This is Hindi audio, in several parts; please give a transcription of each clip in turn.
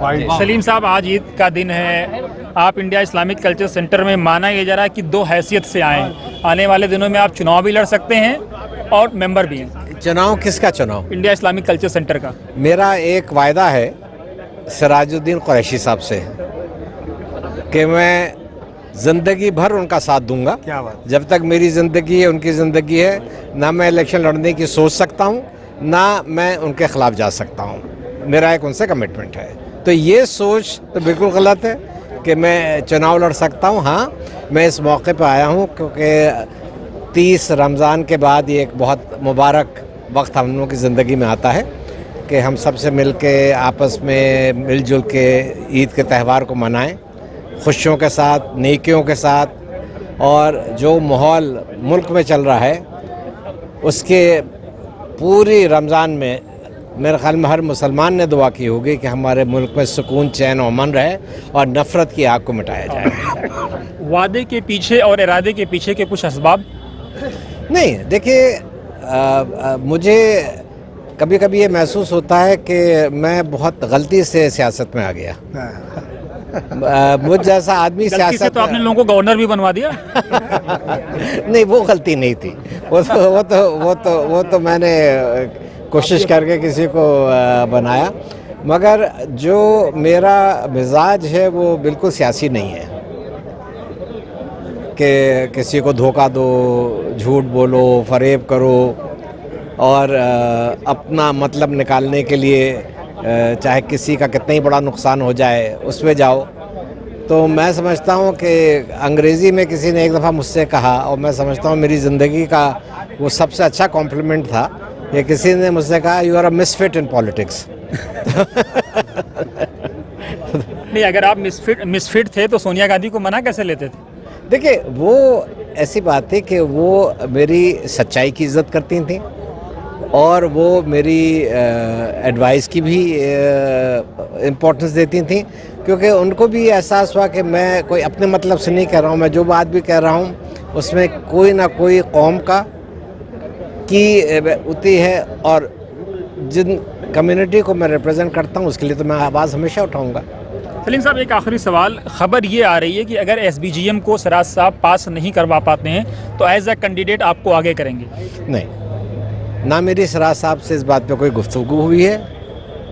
सलीम साहब, आज ईद का दिन है, आप इंडिया इस्लामिक कल्चर सेंटर में माना ये जा रहा है कि दो हैसियत से आए। आने वाले दिनों में आप चुनाव भी लड़ सकते हैं और मेंबर भी हैं। चुनाव किसका चुनाव? इंडिया इस्लामिक कल्चर सेंटर का। मेरा एक वायदा है सिराजुद्दीन कुरैशी साहब से कि मैं ज़िंदगी भर उनका साथ दूंगा। क्या बात? जब तक मेरी ज़िंदगी है, उनकी ज़िंदगी है, ना मैं इलेक्शन लड़ने की सोच सकता हूं, ना मैं उनके ख़िलाफ़ जा सकता हूं। मेरा एक उनसे कमिटमेंट है। तो ये सोच तो बिल्कुल गलत है कि मैं चुनाव लड़ सकता हूं। हाँ, मैं इस मौके पर आया हूं क्योंकि 30 रमज़ान के बाद ये एक बहुत मुबारक वक्त हम लोगों की ज़िंदगी में आता है कि हम सब से मिल के आपस में मिलजुल के ईद के त्यौहार को मनाएं, खुशियों के साथ, नेकियों के साथ। और जो माहौल मुल्क में चल रहा है उसके पूरी रमज़ान में मेरे ख्याल में हर मुसलमान ने दुआ की होगी कि हमारे मुल्क में सुकून, चैन और अमन रहे और नफ़रत की आग को मिटाया जाए। वादे के पीछे और इरादे के पीछे के कुछ असबाब? नहीं, देखिए मुझे कभी कभी ये महसूस होता है कि मैं बहुत गलती से सियासत में आ गया। मुझ जैसा आदमी सियासत तो आपने लोगों को गवर्नर भी बनवा दिया। नहीं, वो गलती नहीं थी। वो तो मैंने कोशिश करके किसी को बनाया, मगर जो मेरा मिजाज है वो बिल्कुल सियासी नहीं है कि किसी को धोखा दो, झूठ बोलो, फरेब करो और अपना मतलब निकालने के लिए चाहे किसी का कितना ही बड़ा नुकसान हो जाए उसमें जाओ। तो मैं समझता हूँ कि अंग्रेज़ी में किसी ने एक दफ़ा मुझसे कहा, और मैं समझता हूँ मेरी ज़िंदगी का वो सबसे अच्छा कॉम्प्लीमेंट था, कि किसी ने मुझसे कहा you are a misfit in politics. नहीं, अगर आप मिसफिट थे तो सोनिया गांधी को मना कैसे लेते थे? देखिए, वो ऐसी बात है कि वो मेरी सच्चाई की इज़्ज़त करती थी और वो मेरी एडवाइस की भी इम्पोर्टेंस देती थी, क्योंकि उनको भी एहसास हुआ कि मैं कोई अपने मतलब से नहीं कह रहा हूँ। मैं जो बात भी कह रहा हूँ उसमें कोई ना कोई कौम की होती है, और जिन कम्युनिटी को मैं रिप्रेजेंट करता हूँ उसके लिए तो मैं आवाज़ हमेशा उठाऊँगा। सलीम साहब, एक आखिरी सवाल। खबर ये आ रही है कि अगर SBGM को सिराज साहब पास नहीं करवा पाते हैं तो एज अ कैंडिडेट आपको आगे करेंगे? नहीं, ना मेरी सिराज साहब से इस बात पे कोई गुफ्तगू हुई है,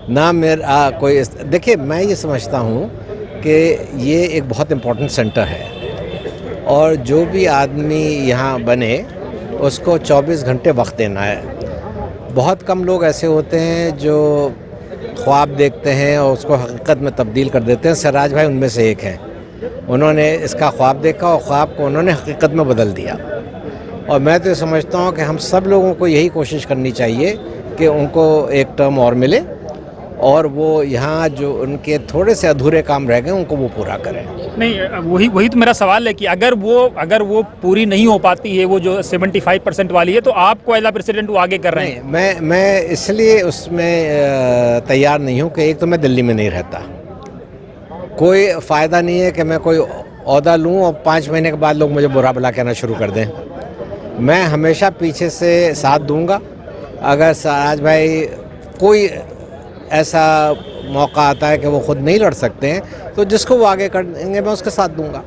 ना मेरा कोई। देखिए, मैं ये समझता हूँ कि ये एक बहुत इम्पोर्टेंट सेंटर है और जो भी आदमी यहाँ बने उसको 24 घंटे वक्त देना है। बहुत कम लोग ऐसे होते हैं जो ख्वाब देखते हैं और उसको हकीकत में तब्दील कर देते हैं। सिराज भाई उनमें से एक हैं। उन्होंने इसका ख्वाब देखा और ख्वाब को उन्होंने हकीकत में बदल दिया। और मैं तो समझता हूँ कि हम सब लोगों को यही कोशिश करनी चाहिए कि उनको एक टर्म और मिले और वो यहाँ जो उनके थोड़े से अधूरे काम रह गए उनको वो पूरा करें। नहीं, वही तो मेरा सवाल है कि अगर वो पूरी नहीं हो पाती है, वो जो 75% वाली है, तो आपको एज अ प्रेसिडेंट वो आगे कर रहे हैं? मैं इसलिए उसमें तैयार नहीं हूँ कि एक तो मैं दिल्ली में नहीं रहता। कोई फ़ायदा नहीं है कि मैं कोई ओहदा लूँ और 5 महीने के बाद लोग मुझे बुरा भला कहना शुरू कर दें। मैं हमेशा पीछे से साथ दूंगा। अगर सिराज भाई कोई ऐसा मौका आता है कि वो खुद नहीं लड़ सकते हैं तो जिसको वो आगे कर देंगे मैं उसके साथ दूंगा।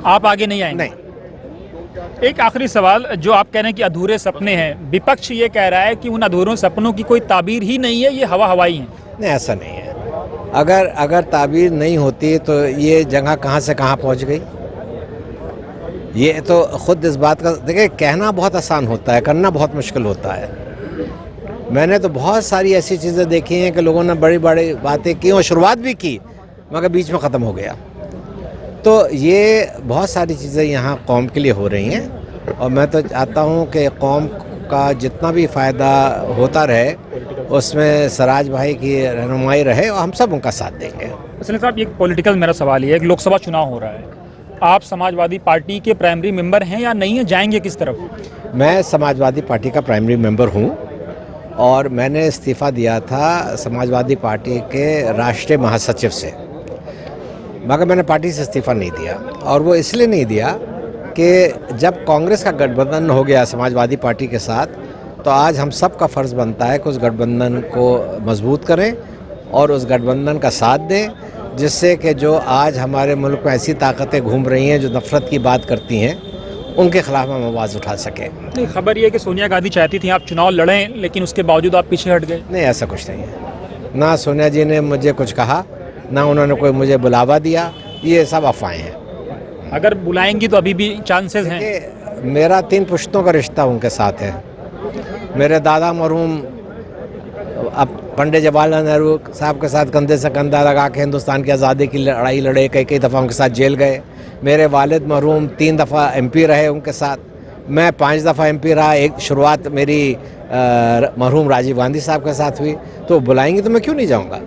आप आगे नहीं आएंगे? नहीं। एक आखिरी सवाल, जो आप कह रहे हैं कि अधूरे सपने हैं, विपक्ष ये कह रहा है कि उन अधूरे सपनों की कोई ताबीर ही नहीं है, ये हवाई है। नहीं, ऐसा नहीं है। अगर ताबीर नहीं होती तो ये जगह कहाँ से कहाँ पहुँच गई। ये तो खुद इस बात का देखिए, कहना बहुत आसान होता है, करना बहुत मुश्किल होता है। मैंने तो बहुत सारी ऐसी चीज़ें देखी हैं कि लोगों ने बड़ी बड़ी बातें की और शुरुआत भी की मगर बीच में ख़त्म हो गया। तो ये बहुत सारी चीज़ें यहाँ कौम के लिए हो रही हैं और मैं तो चाहता हूँ कि कौम का जितना भी फ़ायदा होता रहे उसमें सिराज भाई की रहनुमाई रहे और हम सब उनका साथ देंगे। सलीम साहब, एक पॉलिटिकल मेरा सवाल ये है कि लोकसभा चुनाव हो रहा है, आप समाजवादी पार्टी के प्राइमरी मेंबर हैं या नहीं है? जाएंगे किस तरफ? मैं समाजवादी पार्टी का प्राइमरी मेंबर हूँ और मैंने इस्तीफ़ा दिया था समाजवादी पार्टी के राष्ट्रीय महासचिव से, मगर मैंने पार्टी से इस्तीफ़ा नहीं दिया। और वो इसलिए नहीं दिया कि जब कांग्रेस का गठबंधन हो गया समाजवादी पार्टी के साथ, तो आज हम सब का फ़र्ज़ बनता है कि उस गठबंधन को मजबूत करें और उस गठबंधन का साथ दें, जिससे कि जो आज हमारे मुल्क में ऐसी ताकतें घूम रही हैं जो नफ़रत की बात करती हैं, उनके खिलाफ हम आवाज़ उठा सकें। नहीं, खबर ये है कि सोनिया गांधी चाहती थी आप चुनाव लड़ें, लेकिन उसके बावजूद आप पीछे हट गए। नहीं, ऐसा कुछ नहीं है। ना सोनिया जी ने मुझे कुछ कहा, ना उन्होंने कोई मुझे बुलावा दिया, ये सब अफवाहें हैं। अगर बुलाएंगी तो अभी भी चांसेस हैं। कि मेरा 3 पुश्तों का रिश्ता उनके साथ है। मेरे दादा मरहूम अब पंडित जवाहरलाल नेहरू साहब के साथ कंधे से कंधा लगा के हिंदुस्तान की आज़ादी की लड़ाई लड़े, कई दफ़ा उनके साथ जेल गए। मेरे वालिद मरहूम 3 दफ़ा MP रहे उनके साथ, मैं 5 दफ़ा MP रहा। एक शुरुआत मेरी मरहूम राजीव गांधी साहब के साथ हुई। तो बुलाएंगे तो मैं क्यों नहीं जाऊंगा।